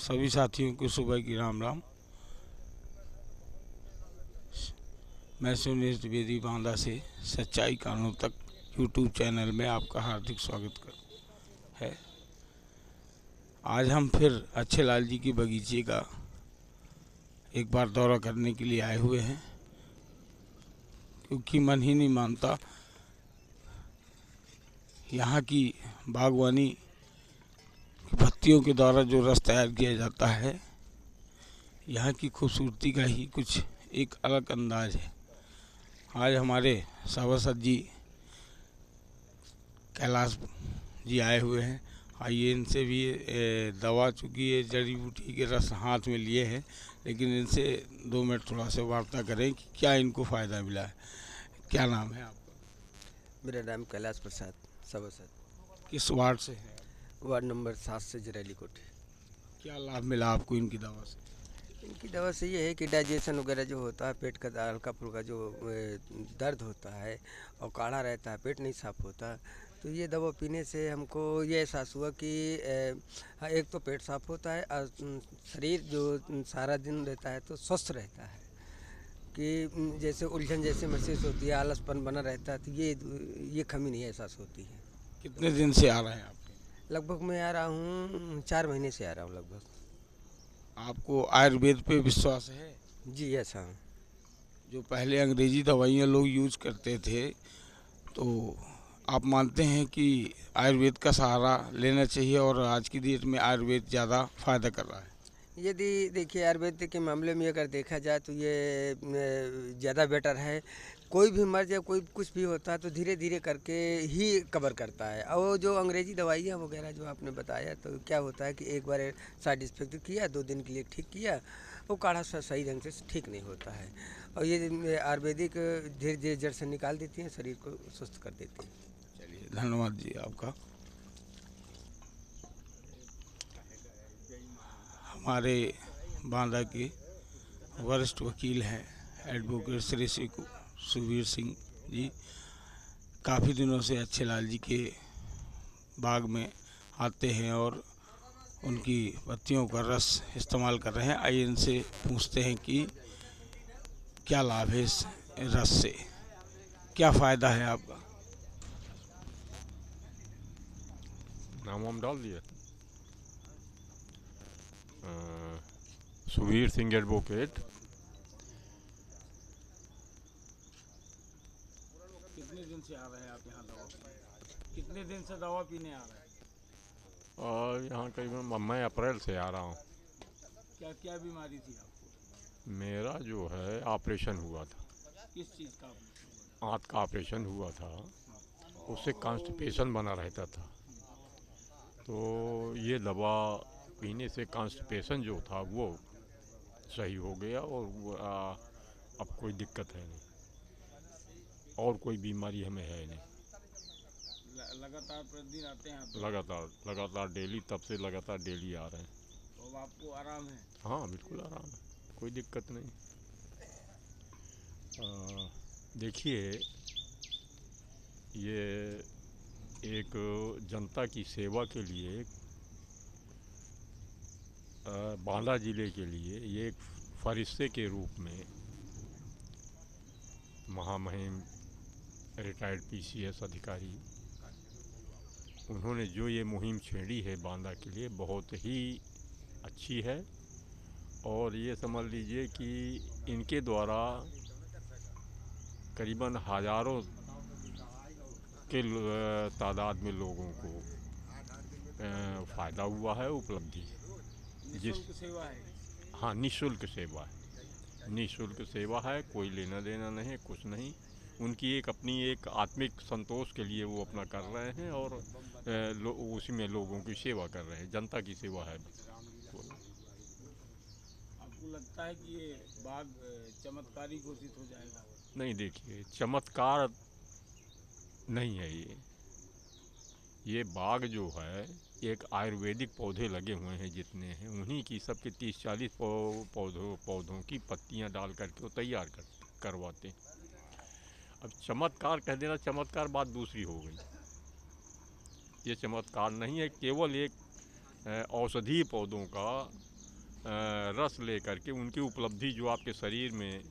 सभी साथियों को सुबह की राम राम। मैं सुनील द्विवेदी बांदा से सच्चाई कानों तक यूट्यूब चैनल में आपका हार्दिक स्वागत है। आज हम फिर अच्छे लाल जी की बगीचे का एक बार दौरा करने के लिए आए हुए हैं, क्योंकि मन ही नहीं मानता यहाँ की बागवानी की पत्तियों के द्वारा जो रस तैयार किया जाता है, यहाँ की खूबसूरती का ही कुछ एक अलग अंदाज है। आज हमारे सभासद जी कैलाश जी आए हुए हैं। आइए इनसे भी दवा, चूँकि ये जड़ी बूटी के रस हाथ में लिए हैं, लेकिन इनसे 2 मिनट थोड़ा सा वार्ता करें कि क्या इनको फ़ायदा मिला है। क्या नाम है आपका? मेरा नाम कैलाश प्रसाद, सभासद। किस वार्ड से है? वार्ड नंबर 7 से जरैली कोठी। क्या लाभ मिला आपको इनकी दवा से? इनकी दवा से ये है कि डाइजेशन वगैरह जो होता है, पेट का हल्का फुल्का जो दर्द होता है और काढ़ा रहता है, पेट नहीं साफ होता, तो ये दवा पीने से हमको ये एहसास हुआ कि एक तो पेट साफ होता है और शरीर जो सारा दिन रहता है तो स्वस्थ रहता है। कि जैसे उलझन जैसे महसूस होती है, आलसपन बना रहता है, तो ये कमी नहीं एहसास होती है। कितने दिन से आ रहे हैं आप? लगभग मैं आ रहा हूँ 4 महीने से आ रहा हूँ लगभग। आपको आयुर्वेद पे विश्वास है? जी यस हाँ। जो पहले अंग्रेजी दवाइयाँ लोग यूज करते थे, तो आप मानते हैं कि आयुर्वेद का सहारा लेना चाहिए और आज की डेट में आयुर्वेद ज़्यादा फायदा कर रहा है? यदि देखिए आयुर्वेद के मामले में अगर देखा जाए तो ये ज़्यादा बेटर है। कोई भी मर्ज या कोई कुछ भी होता है तो धीरे धीरे करके ही कवर करता है। और जो अंग्रेजी दवाइयाँ वगैरह जो आपने बताया, तो क्या होता है कि एक बार साइड इफेक्ट किया, 2 दिन के लिए ठीक किया, वो काढ़ा सही ढंग से ठीक नहीं होता है। और ये आयुर्वेदिक धीरे धीरे जड़ से निकाल देती हैं, शरीर को स्वस्थ कर देती हैं। चलिए, धन्यवाद जी आपका। हमारे बांदा के वरिष्ठ वकील हैं एडवोकेट श्री सुबीर सिंह जी, काफ़ी दिनों से अच्छे लाल जी के बाग में आते हैं और उनकी पत्तियों का रस इस्तेमाल कर रहे हैं। आइए इनसे पूछते हैं कि क्या लाभ है इस रस से, क्या फ़ायदा है आपका? नाम वाम डाल दिया। सुबीर सिंह एडवोकेट। कितने दिन से आ रहे हैं आप यहाँ दवा पीने? कितने दिन से दवा पीने आ रहे हैं? और यहाँ करीबन मैं अप्रैल से आ रहा हूँ। क्या क्या बीमारी थी आपको? मेरा जो है ऑपरेशन हुआ था। किस चीज़ का ऑपरेशन? आंत का ऑपरेशन हुआ था, उससे कॉन्स्टिपेशन बना रहता था। तो ये दवा पीने से कॉन्स्टिपेशन जो था वो सही हो गया और अब कोई दिक्कत है नहीं और कोई बीमारी हमें है नहीं। लगातार प्रतिदिन आते हैं आप? लगातार डेली, तब से लगातार डेली आ रहे हैं। तो अब आपको आराम है? हाँ बिल्कुल आराम है, कोई दिक्कत नहीं। देखिए, ये एक जनता की सेवा के लिए, बांदा ज़िले के लिए ये एक फरिश्ते के रूप में महामहिम रिटायर्ड पीसीएस अधिकारी, उन्होंने जो ये मुहिम छेड़ी है बांदा के लिए, बहुत ही अच्छी है। और ये समझ लीजिए कि इनके द्वारा करीबन हज़ारों के तादाद में लोगों को फ़ायदा हुआ है, उपलब्धि। निःशुल्क सेवा है? हाँ, निःशुल्क सेवा है, निःशुल्क सेवा है, कोई लेना देना नहीं, कुछ नहीं। उनकी एक अपनी एक आत्मिक संतोष के लिए वो अपना कर रहे हैं और उसी में लोगों की सेवा कर रहे हैं, जनता की सेवा है। आपको लगता है कि ये बाग चमत्कारी घोषित हो जाएगा? नहीं, देखिए चमत्कार नहीं है ये बाग जो है, एक आयुर्वेदिक पौधे लगे हुए हैं जितने हैं, उन्हीं की सबके 30-40 पौधों की पत्तियां डाल करके वो तैयार करवाते हैं। अब चमत्कार कह देना, चमत्कार बात दूसरी हो गई। ये चमत्कार नहीं है, केवल एक औषधीय पौधों का रस ले करके उनकी उपलब्धि जो आपके शरीर में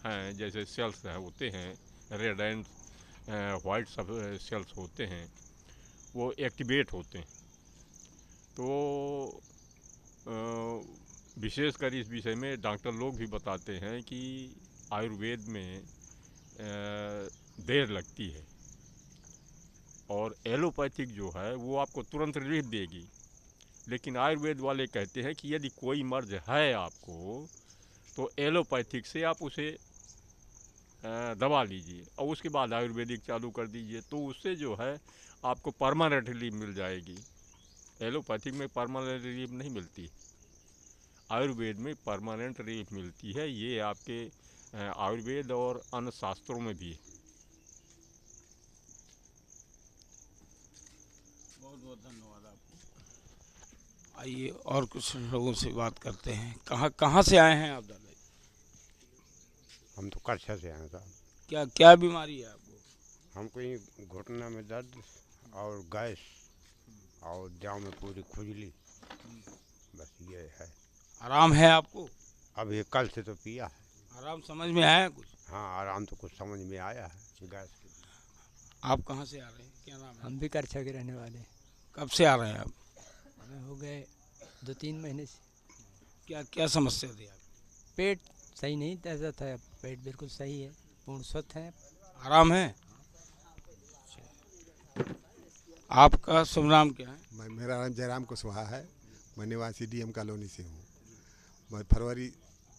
हैं, जैसे सेल्स होते हैं, रेड एंड वाइट सब सेल्स होते हैं, वो एक्टिवेट होते हैं। तो विशेषकर इस विषय में डॉक्टर लोग भी बताते हैं कि आयुर्वेद में देर लगती है, और एलोपैथिक जो है वो आपको तुरंत रिलीफ देगी। लेकिन आयुर्वेद वाले कहते हैं कि यदि कोई मर्ज है आपको, तो एलोपैथिक से आप उसे दबा लीजिए और उसके बाद आयुर्वेदिक चालू कर दीजिए, तो उससे जो है आपको परमानेंट रिलीफ मिल जाएगी। एलोपैथिक में परमानेंट रिलीफ नहीं मिलती, आयुर्वेद में परमानेंट रिलीफ मिलती है। ये आपके आयुर्वेद और अन्य शास्त्रों में भी है। बहुत बहुत धन्यवाद आपको। आइए और कुछ लोगों से बात करते हैं। कहाँ से आए हैं आप दादा जी? हम तो करछा से आए साहब। क्या क्या बीमारी है आपको? हमको ये घुटना में दर्द और गैस और जाँव में पूरी खुजली, बस ये है। आराम है आपको? अब ये कल से तो पिया है। आराम समझ में आया कुछ? हाँ, आराम तो कुछ समझ में आया है गैस के। आप कहाँ से आ रहे हैं, क्या नाम है? हम भी करछा के रहने वाले हैं। कब से आ रहे हैं आप? हमें हो गए 2-3 महीने से। क्या क्या समस्या थी आप? पेट सही नहीं रहता था, पेट बिल्कुल सही है, पूर्ण स्वस्थ है। आराम है? आपका शुभ नाम क्या है? मेरा नाम जयराम कुशवाहा है। मैं निवासी डीएम कॉलोनी से हूँ। मैं फरवरी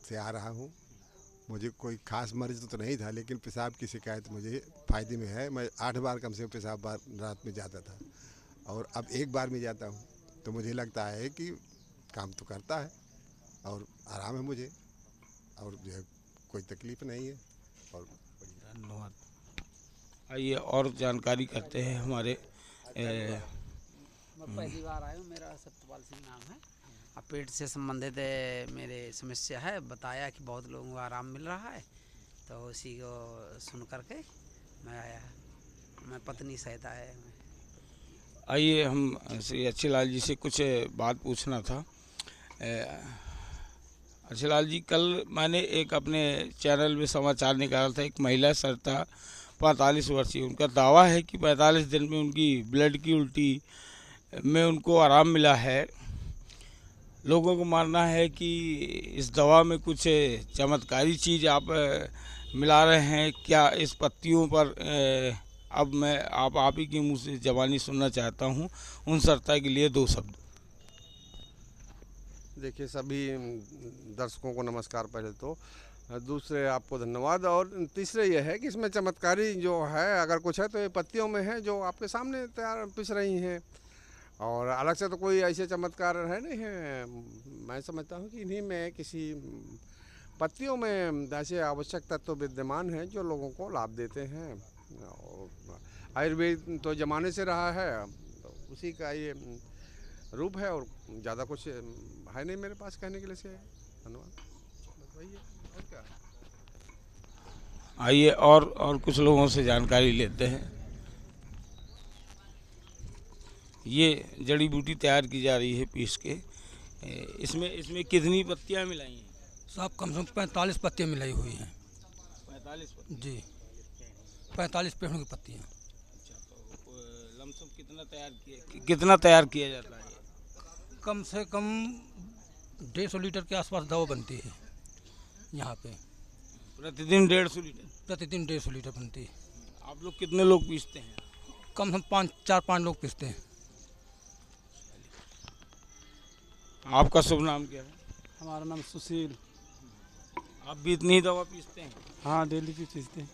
से आ रहा हूँ। मुझे कोई खास मर्ज तो नहीं था, लेकिन पेशाब की शिकायत मुझे फ़ायदे में है। मैं 8 बार कम से कम पेशाब बार रात में जाता था, और अब 1 बार में जाता हूँ, तो मुझे लगता है कि काम तो करता है और आराम है मुझे, और जो है कोई तकलीफ़ नहीं है। और धन्यवाद। आइए और जानकारी करते हैं हमारे मैं पहली बार आया हूँ। मेरा सत्यपाल सिंह नाम है। अब पेट से संबंधित मेरे समस्या है, बताया कि बहुत लोगों को आराम मिल रहा है, तो उसी को सुन करके मैं आया। मैं पत्नी सहित आया है। आइए हम श्री अच्छीलाल जी से कुछ बात पूछना था। अच्छीलाल जी, कल मैंने एक अपने चैनल में समाचार निकाला था, एक महिला सरिता 45 वर्षीय, उनका दावा है कि 45 दिन में उनकी ब्लड की उल्टी में उनको आराम मिला है। लोगों को मानना है कि इस दवा में कुछ चमत्कारी चीज़ आप मिला रहे हैं क्या इस पत्तियों पर? अब मैं आप ही के मुंह से ज़बानी सुनना चाहता हूं। उन सरिता के लिए 2 शब्द। देखिए, सभी दर्शकों को नमस्कार पहले तो। दूसरे आपको धन्यवाद। और तीसरे ये है कि इसमें चमत्कारी जो है अगर कुछ है तो ये पत्तियों में है, जो आपके सामने तैयार पिस रही हैं, और अलग से तो कोई ऐसे चमत्कार है नहीं है। मैं समझता हूँ कि इन्हीं में किसी पत्तियों में ऐसे आवश्यक तत्व विद्यमान हैं जो लोगों को लाभ देते हैं। और आयुर्वेद तो ज़माने से रहा है, तो उसी का ये रूप है, और ज़्यादा कुछ है नहीं मेरे पास कहने के लिए से। धन्यवाद। वही है, और क्या। आइए और कुछ लोगों से जानकारी लेते हैं। ये जड़ी बूटी तैयार की जा रही है पीस के। इसमें कितनी पत्तियां मिलाई हैं? साहब कम से कम 45 पत्तियाँ मिलाई हुई हैं। 45 पत्तियां? जी, 45 पेड़ों की पत्तियाँ। अच्छा, तो लमसम कितना तैयार किया जाता है? कम से कम 150 लीटर के आसपास दवा बनती है यहाँ पे। प्रतिदिन 150 लीटर? प्रतिदिन 150 लीटर बनती है। आप लोग कितने लोग पीसते हैं? कम से कम 4-5 लोग पीसते हैं। आपका शुभ नाम क्या है? हमारा नाम सुशील। आप भी इतनी ही दवा पीसते हैं? हाँ, डेली की पीसते हैं।